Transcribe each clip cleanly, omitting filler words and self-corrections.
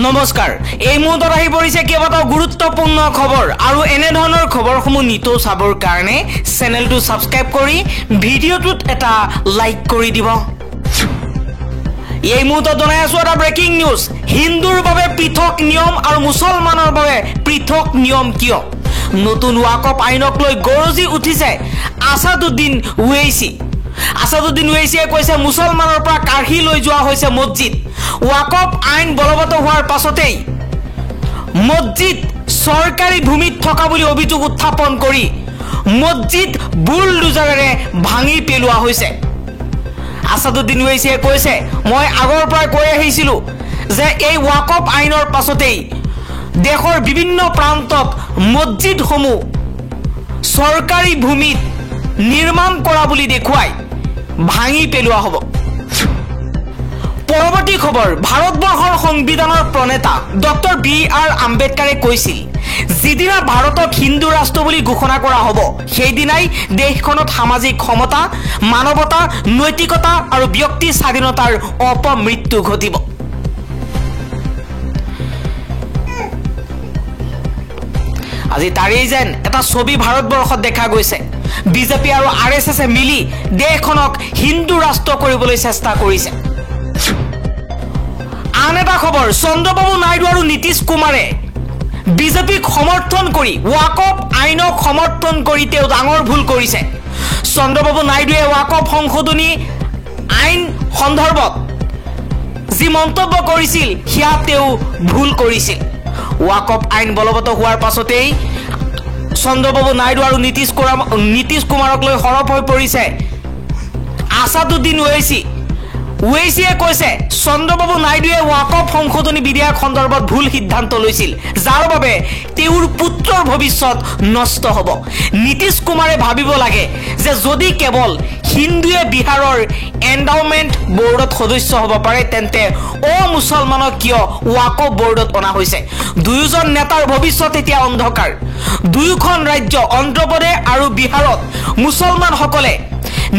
নমস্কাৰ এই মুহূৰ্তত আহি পৰিছে কেইবাটাও গুৰুত্বপূৰ্ণ খবৰ আৰু এনে ধৰণৰ খবৰসমূহ নিতৌ চাবৰ কাৰণে চেনেলটো সাবস্ক্ৰাইব কৰি ভিডিঅ'টোত এটা লাইক কৰি দিব এই মুহূৰ্তত জনাই আছো এটা ব্ৰেকিং নিউজ হিন্দুৰ বাবে পৃথক নিয়ম আৰু মুছলমানৰ বাবে পৃথক নিয়ম কিয় নতুন ওয়াকফ আইনক লৈ গৰজি উঠিছে আসাদুদ্দিন ওৱেইছিয়ে কৈছে মুছলমানৰ পৰা কাঢ়ি লৈ যোৱা হৈছে মছজিদ ওয়াকফ আইন বলবৎ হোৱাৰ পাছতেই মছজিদ চৰকাৰী ভূমিত থকা বুলি অভিযোগ উত্থাপন কৰি মছজিদ বুলডোজাৰেৰে ভাঙি পেলোৱা হৈছে আসাদুদ্দিন ওৱেইছিয়ে কৈছে মই আগৰ পৰা কৈ আহিছিলো যে এই ওয়াকফ আইনৰ পাছতেই দেশৰ বিভিন্ন প্ৰান্তত মছজিদসমূহ চৰকাৰী ভূমিত নিৰ্মাণ কৰা বুলি দেখুৱাই ভাঙি পেলোৱা হ'ব পৰৱৰ্তী খবৰ ভাৰতবৰ্ষৰ সংবিধানৰ প্ৰণেতা ডক্টৰ বি.আৰ. আম্বেদকাৰে কৈছিল যিদিনা ভাৰতক হিন্দু ৰাষ্ট্ৰ বুলি ঘোষণা কৰা হ'ব সেইদিনাই দেশখনত সামাজিক সমতা মানৱতা নৈতিকতা আৰু ব্যক্তি স্বাধীনতাৰ অপমৃত্যু ঘটিব আজি তাৰেই যেন এটা ছবি ভাৰতবৰ্ষত দেখা গৈছে বিজেপি আৰু আৰএছএছে মিলি দেশখনক হিন্দু ৰাষ্ট্ৰ কৰিবলৈ চেষ্টা কৰিছে আন এটা খবৰ চন্দ্ৰবাবু নাইডু আৰু নীতিশ কুমাৰে বিজেপিক সমৰ্থন কৰি ওয়াকফ আইনক সমৰ্থন কৰি তেওঁ ডাঙৰ ভুল কৰিছে চন্দ্ৰবাবু নাইডুৱে ওয়াকফ সংশোধনী আইন সন্দৰ্ভত যি মন্তব্য কৰিছিল হিয়া তেওঁ ভুল কৰিছিল ওয়াকফ আইন বলবৎ হোৱাৰ পাছতেই চন্দ্ৰবাবু নাইডু আৰু নীতিশ কুমাৰক লৈ সৰব হৈ পৰিছে আসাদুদ্দিন ওৱেইছিয়ে কৈছে চন্দ্ৰবাবু নাইডুৱে ওয়াকফ সংশোধনী বিধেয়ক সন্দৰ্ভত ভুল সিদ্ধান্ত লৈছিল যাৰ বাবে তেওঁৰ পুত্ৰৰ ভৱিষ্যত নষ্ট হ'ব নীতিশ কুমাৰে ভাবিব লাগে যে যদি কেৱল হিন্দুৱে বিহাৰৰ এন্ডাউমেন্ট বোৰ্ডত সদস্য হ'ব পাৰে তেন্তে মুছলমানক কিয় ওয়াকফ বোৰ্ডত অনা হৈছে দুয়োজন নেতাৰ ভৱিষ্যত এতিয়া অন্ধকাৰ দুয়োখন ৰাজ্য অন্ধ্ৰপ্ৰদেশ আৰু বিহাৰত মুছলমানসকলে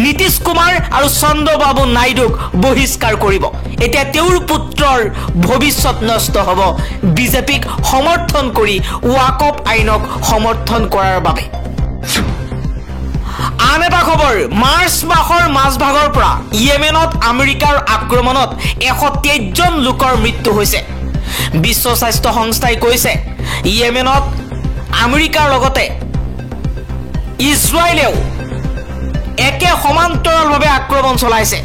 নীতিশ কুমাৰ আৰু চন্দ্ৰবাবু নাইডুক বহিষ্কাৰ কৰিব এতিয়া তেওঁৰ পুত্ৰৰ ভৱিষ্যত নষ্ট হ'ব বিজেপিক সমৰ্থন কৰি ওয়াকফ আইনক সমৰ্থন কৰাৰ বাবে আন এটা খবৰ মাৰ্চ মাহৰ মাজভাগৰ পৰা ইয়েমেনত আমেৰিকাৰ আক্ৰমণত 123 জন লোকৰ মৃত্যু হৈছে বিশ্ব স্বাস্থ্য সংস্থাই কৈছে ইয়েমেনত আমেৰিকাৰ লগতে ইজৰাইলেও একে সমান্তৰালভাৱে আক্ৰমণ চলাইছে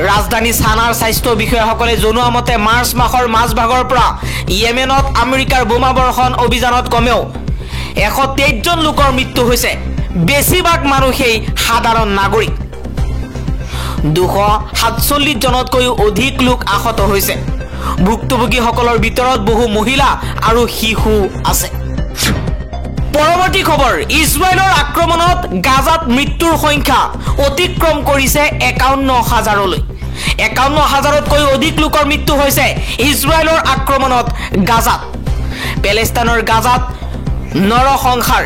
ৰাজধানী সানাৰ স্বাস্থ্য বিষয়াসকলে জনোৱা মতে মাৰ্চ মাহৰ মাজভাগৰ পৰা ইয়েমেনত আমেৰিকাৰ বোমা বৰ্ষণ অভিযানত কমেও 123 জন লোকৰ মৃত্যু হৈছে বেছিভাগ মানুহেই সাধাৰণ নাগৰিক 247 জনতকৈও অধিক লোক আহত হৈছে ভুক্তভোগীসকলৰ ভিতৰত বহু মহিলা আৰু শিশু আছে পৰৱৰ্তী খবৰ ইজৰাইলৰ আক্ৰমণত গাজাত মৃত্যুৰ সংখ্যা অতিক্ৰম কৰিছে 51000লৈ 51000তকৈ অধিক লোকৰ মৃত্যু হৈছে ইজৰাইলৰ আক্ৰমণত গাজাত পেলেষ্টাইনৰ গাজাত নৰসংহাৰ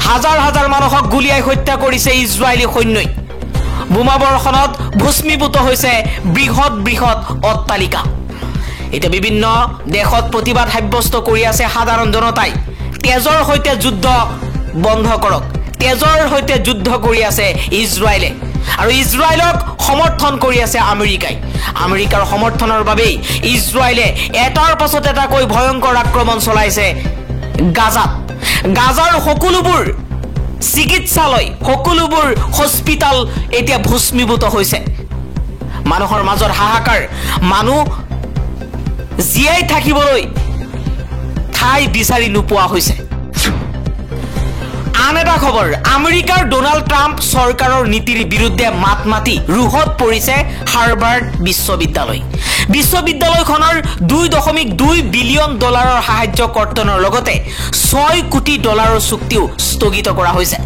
হাজাৰ হাজাৰ মানুহক গুলিয়াই হত্যা কৰিছে ইজৰাইলী সৈন্যই বোমা বৰ্ষণত ভস্মীভূত হৈছে বৃহৎ অট্টালিকা এতিয়া বিভিন্ন দেশত প্ৰতিবাদ সাব্যস্ত কৰি আছে সাধাৰণ জনতাই তেজৰ সৈতে যুদ্ধ বন্ধ কৰক তেজৰ সৈতে যুদ্ধ কৰি আছে ইজৰাইলে আৰু ইজৰাইলক সমৰ্থন কৰি আছে আমেৰিকাৰ সমৰ্থনৰ বাবে ইজৰাইলে এটাৰ পাছত এটাকৈ ভয়ংকৰ আক্ৰমণ চলাইছে গাজাৰ সকলোবোৰ চিকিৎসালয় সকলোবোৰ হস্পিটাল এতিয়া ভস্মীভূত হৈছে মানুহৰ মাজত হাহাকাৰ মানুহ জীয়াই থাকিবলৈ ঠাই বিচাৰি নোপোৱা হৈছে আন এটা খবৰ আমেৰিকাৰ ডোনাল্ড ট্ৰাম্প চৰকাৰৰ নীতিৰ বিৰুদ্ধে মাত মাতি ৰুহত পৰিছে হাৰ্ভাৰ্ড বিশ্ববিদ্যালয়খনৰ $2.2 বিলিয়ন সাহায্য কৰ্তনৰ লগতে $6 কোটি চুক্তিও স্থগিত কৰা হৈছে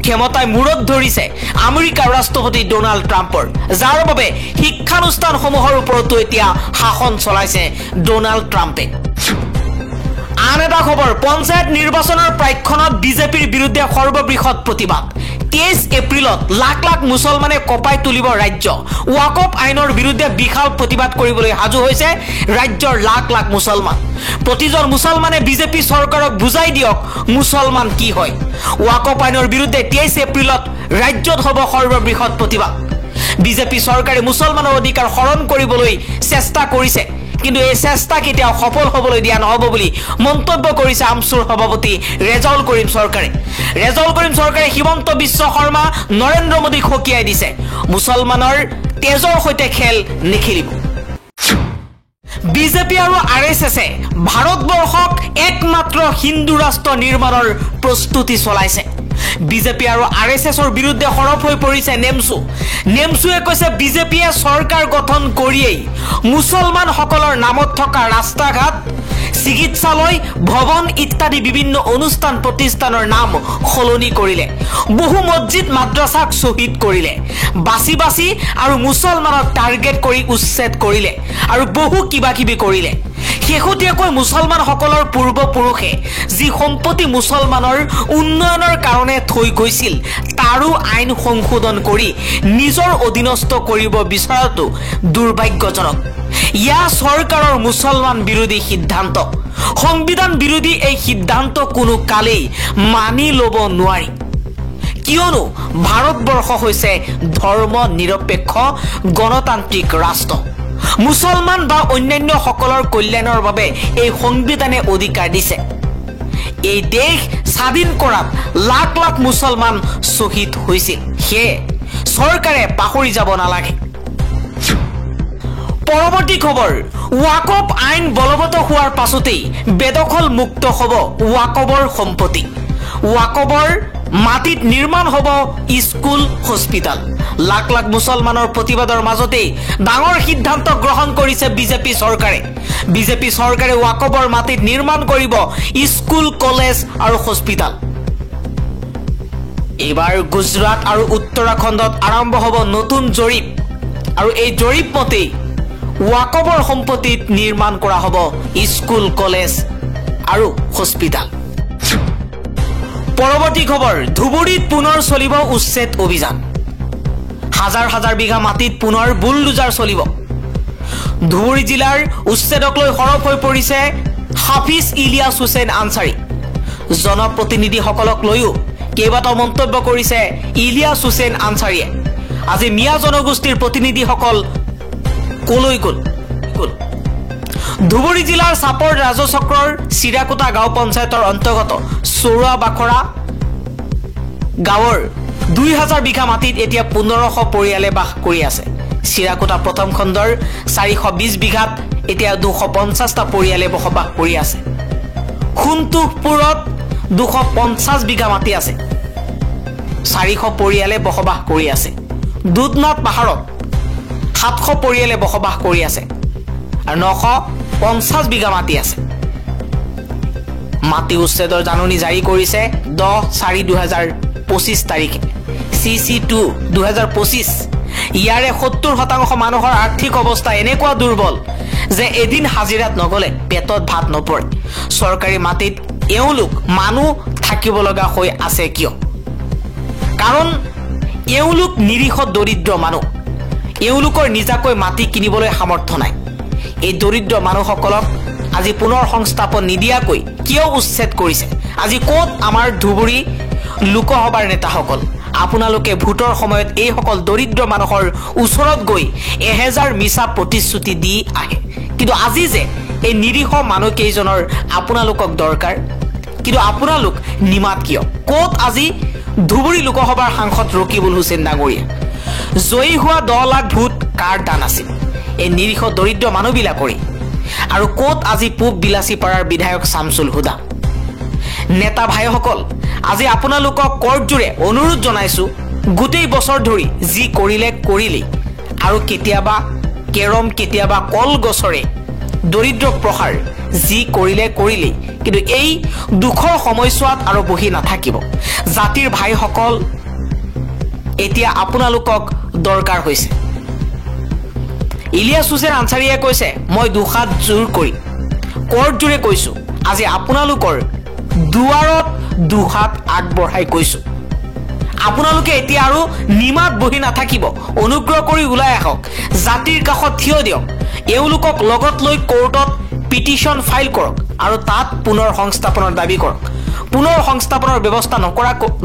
ক্ষমতাই মূৰত ধৰিছে আমেৰিকাৰ ৰাষ্ট্ৰপতি ডোনাল্ড ট্ৰাম্পৰ যাৰ বাবে শিক্ষানুষ্ঠানসমূহৰ ওপৰতো এতিয়া শাসন চলাইছে ডোনাল্ড ট্ৰাম্পে আন এটা খবৰ পঞ্চায়ত নিৰ্বাচনৰ প্ৰাক্ষণত বিজেপিৰ বিৰুদ্ধে সৰ্ববৃহৎ প্ৰতিবাদ 23 এপ্ৰিলত লাখ লাখ মুছলমানে কপাই তুলিব ৰাজ্য ওয়াকফ আইনৰ বিৰুদ্ধে বিশাল প্ৰতিবাদ কৰিবলৈ সাজু হৈছে ৰাজ্যৰ লাখ লাখ মুছলমান প্ৰতিজন মুছলমানে বিজেপি চৰকাৰক বুজাই দিয়ক মুছলমান কি হয় ওয়াকফ আইনৰ বিৰুদ্ধে 23 এপ্ৰিলত ৰাজ্যত হ'ব সৰ্ববৃহৎ প্ৰতিবাদ বিজেপি চৰকাৰে মুছলমানৰ অধিকাৰ হৰণ কৰিবলৈ চেষ্টা কৰিছে কিন্তু এই চেষ্টা কেতিয়াও সফল হ'বলৈ দিয়া নহ'ব বুলি মন্তব্য কৰিছে আমছুৰ সভাপতি ৰেজাউল কৰিম চৰকাৰে হিমন্ত বিশ্ব শৰ্মা নৰেন্দ্ৰ মোদীক সকীয়াই দিছে মুছলমানৰ তেজৰ সৈতে খেল নেখেলিব বিজেপি আৰু আৰএছএছে ভাৰতবৰ্ষক একমাত্ৰ হিন্দু ৰাষ্ট্ৰ নিৰ্মাণৰ প্ৰস্তুতি চলাইছে বিজেপি আৰু আৰএছএছৰ বিৰুদ্ধে সৰব হৈ পৰিছে নেমছুৱে কৈছে বিজেপিয়ে চৰকাৰ গঠন কৰিয়েই মুছলমানসকলৰ নামত থকা ৰাস্তা ঘাট চিকিৎসালয় ভৱন ইত্যাদি বিভিন্ন অনুষ্ঠান প্ৰতিষ্ঠানৰ নাম সলনি কৰিলে বহু মছজিদ মাদ্ৰাসাক শ্বহীদ কৰিলে বাছি আৰু মুছলমানক টাৰ্গেট কৰি উচ্ছেদ কৰিলে আৰু বহু কিবা কিবি কৰিলে শেহতীয়াকৈ মুছলমানসকলৰ পূৰ্বপুৰুষে যি সম্পত্তি মুছলমানৰ উন্নয়নৰ কাৰণে থৈ গৈছিল তাৰো আইন সংশোধন কৰি নিজৰ অধীনস্থ কৰিব বিচৰাটো দুৰ্ভাগ্যজনক ইয়া চৰকাৰৰ মুছলমান বিৰোধী সিদ্ধান্ত সংবিধান বিৰোধী এই সিদ্ধান্ত কোনো কালেই মানি ল'ব নোৱাৰি কিয়নো ভাৰতবৰ্ষ হৈছে ধৰ্ম নিৰপেক্ষ গণতান্ত্ৰিক ৰাষ্ট্ৰ মুছলমান বা অন্যান্য সকলৰ কল্যাণৰ বাবে এই সংবিধানে অধিকাৰ দিছে এই দেশ স্বাধীন কৰাত লাখ লাখ মুছলমান শ্বহীদ হৈছিল সেয়ে চৰকাৰে পাহৰি যাব নালাগে পৰৱৰ্তী খবৰ ওয়াকফ আইন বলবৎ হোৱাৰ পাছতেই বেদখল মুক্ত হ'ব ওয়াকফৰ সম্পত্তি ওয়াকফৰ মাটিত নিৰ্মাণ হ'ব স্কুল হস্পিটাল লাখ লাখ মুছলমানৰ প্ৰতিবাদৰ মাজতেই ডাঙৰ সিদ্ধান্ত গ্ৰহণ কৰিছে বিজেপি চৰকাৰে ওয়াকফৰ মাটিত নিৰ্মাণ কৰিব স্কুল কলেজ আৰু হস্পিটাল এইবাৰ গুজৰাট আৰু উত্তৰাখণ্ডত আৰম্ভ হ'ব নতুন জৰীপ আৰু এই জৰীপ মতেই ওয়াকফৰ সম্পত্তিত নিৰ্মাণ কৰা হ'ব স্কুল কলেজ আৰু হস্পিটাল পৰৱৰ্তী খবৰ ধুবুৰীত পুনৰ চলিব উচ্ছেদ অভিযান হাজাৰ বিঘা মাটিত পুনৰ বুলডোজাৰ চলিব ধুবুৰী জিলাৰ উচ্ছেদক লৈ সৰব হৈ পৰিছে হাফিজ ইলিয়াছ হুছেইন আনসাৰী জনপ্ৰতিনিধিসকলক লৈও কেইবাটাও মন্তব্য কৰিছে ইলিয়াছ হুছেইন আনসাৰীয়ে আজি মিয়া জনগোষ্ঠীৰ প্ৰতিনিধিসকল কলৈ গ'ল ধুবুৰী জিলাৰ চাপৰ ৰাজচক্ৰৰ চিৰাকুটা গাঁও পঞ্চায়তৰ অন্তৰ্গত চৰুৱা বাখৰা গাঁৱৰ 2000 বিঘা মাটিত এতিয়া 1500 পৰিয়ালে বাস কৰি আছে চিৰাকুটা প্ৰথম খণ্ডৰ 420 বিঘাত এতিয়া 250টা পৰিয়ালে বসবাস কৰি আছে খুনতুপুৰত 250 বিঘা মাটি আছে 400 পৰিয়ালে বসবাস কৰি আছে দুধনাথ পাহাৰত 700 পৰিয়ালে বসবাস কৰি আছে আৰু 950 বিঘা মাটি আছে মাটি উচ্ছেদৰ জাননী জাৰি কৰিছে 10/4/2025 তাৰিখে CC2 2025 ইয়াৰে 70% মানুহৰ আৰ্থিক অৱস্থা এনেকুৱা দুৰ্বল যে এদিন হাজিৰাত নগলে পেটত ভাত নপৰে চৰকাৰী মাটিত এওঁলোক মানুহ থাকিব লগা হৈ আছে কিয় কাৰণ এওঁলোক নিৰীহ দৰিদ্ৰ মানুহ এওঁলোকৰ নিজাকৈ মাটি কিনিবলৈ সামৰ্থ্য নাই এই দৰিদ্ৰ মানুহসকলক আজি পুনৰ সংস্থাপন নিদিয়াকৈ কিয় উচ্ছেদ কৰিছে আজি কোত আমাৰ ধুবুৰী লোকসভাৰ নেতাসকল আপোনালোকে ভোটৰ সময়ত এই সকল দৰিদ্ৰ মানুহৰ ওচৰত গৈ 1000 মিছা প্ৰতিশ্ৰুতি দি আহে কিন্তু আজি যে এই নিৰীহ মানুহ কেইজনৰ আপোনালোকক দৰকাৰ কিন্তু আপোনালোক নিমাত কিয় কোত আজি ধুবুৰী লোকসভাৰ সাংসদ ৰকিবুল হুছেইন ডাঙৰীয়া জয়ী হোৱা 10 লাখ ভোট কাৰ দান আছিল এই নিৰীহ দৰিদ্ৰ মানুহবিলাকৰে আৰু কোত আজি পূব বিলাসীপাৰাৰ বিধায়ক শামছুল হুদা নেতা ভাইসকল আজি আপোনালোকক কৰ্জুৰে অনুৰোধ জনাইছো গোটেই বছৰ ধৰি যি কৰিলে আৰু কেতিয়াবা কেৰম কেতিয়াবা কল গছৰে দৰিদ্ৰ প্ৰহাৰ যি কৰিলে কিন্তু এই দুখৰ সময়ছোৱাত আৰু বহি নাথাকিব জাতিৰ ভাইসকল এতিয়া আপোনালোকক দৰকাৰ হৈছে ইলিয়াছ হুছেইন আনসাৰীয়ে কৈছে মই দুহাত জোৰ কৰি কৰ্জুৰে কৈছো আজি আপোনালোকৰ দুৱাৰত দুহাত আগবঢ়াই কৈছো আপোনালোকে এতিয়া আৰু নিমাত বহি নাথাকিব অনুগ্ৰহ কৰি ওলাই আহক জাতিৰ কাষত থিয় দিয়ক এওঁলোকক লগত লৈ কোৰ্টত পিটিশন ফাইল কৰক আৰু তাত পুনৰ সংস্থাপনৰ দাবী কৰক পুনৰ সংস্থাপনৰ ব্যৱস্থা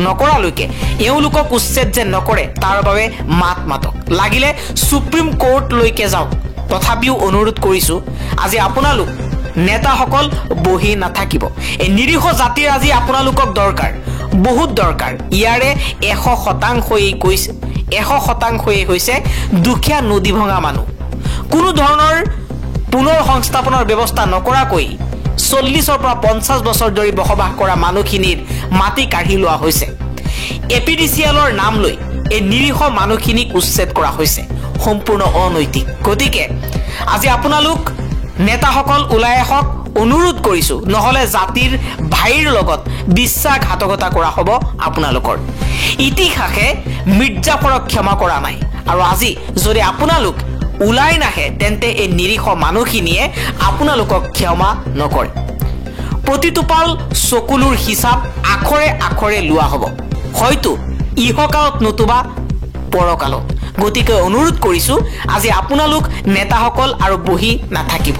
নকৰালৈকে এওঁলোকক উচ্ছেদ যে নকৰে তাৰ বাবে মাত মাতক লাগিলে সুপ্ৰিম কোৰ্টলৈকে যাওক তথাপিও অনুৰোধ কৰিছো আজি আপোনালোক নেতাসকল বহি নাথাকিব এই নিৰীহ জাতিৰ আজি আপোনালোকক দৰকাৰ বহুত দৰকাৰ ইয়াৰে 100% কৈছে 100% হৈছে দুখীয়া নদী ভঙা মানুহ কোনো ধৰণৰ পুনৰ সংস্থাপনৰ ব্যৱস্থা নকৰাকৈ 40 পৰা 50 বছৰ ধৰি বসবাস কৰা মানুহখিনিৰ মাটি কাঢ়ি লোৱা হৈছে এপিডিচিএলৰ নাম লৈ এই নিৰীহ মানুহখিনিক উচ্ছেদ কৰা হৈছে সম্পূৰ্ণ অনৈতিক গতিকে আজি আপোনালোক নেতাসকল ওলাই আহক অনুৰোধ কৰিছো নহলে জাতিৰ ভাইৰ লগত বিশ্বাসঘাতকতা কৰা হ'ব আপোনালোকৰ ইতিহাসে মিৰ্জাফৰক ক্ষমা কৰা নাই আৰু আজি যদি আপোনালোক ওলাই নাহে তেন্তে এই নিৰীহ মানুহখিনিয়ে আপোনালোকক ক্ষমা নকৰে প্ৰতিটোপাল চকুলুৰ হিচাপ আখৰে আখৰে লোৱা হ'ব হয়তো ইহকালত নতুবা পৰকালত গতিকে অনুৰোধ কৰিছো আজি আপোনালোক নেতাসকল আৰু বহি নাথাকিব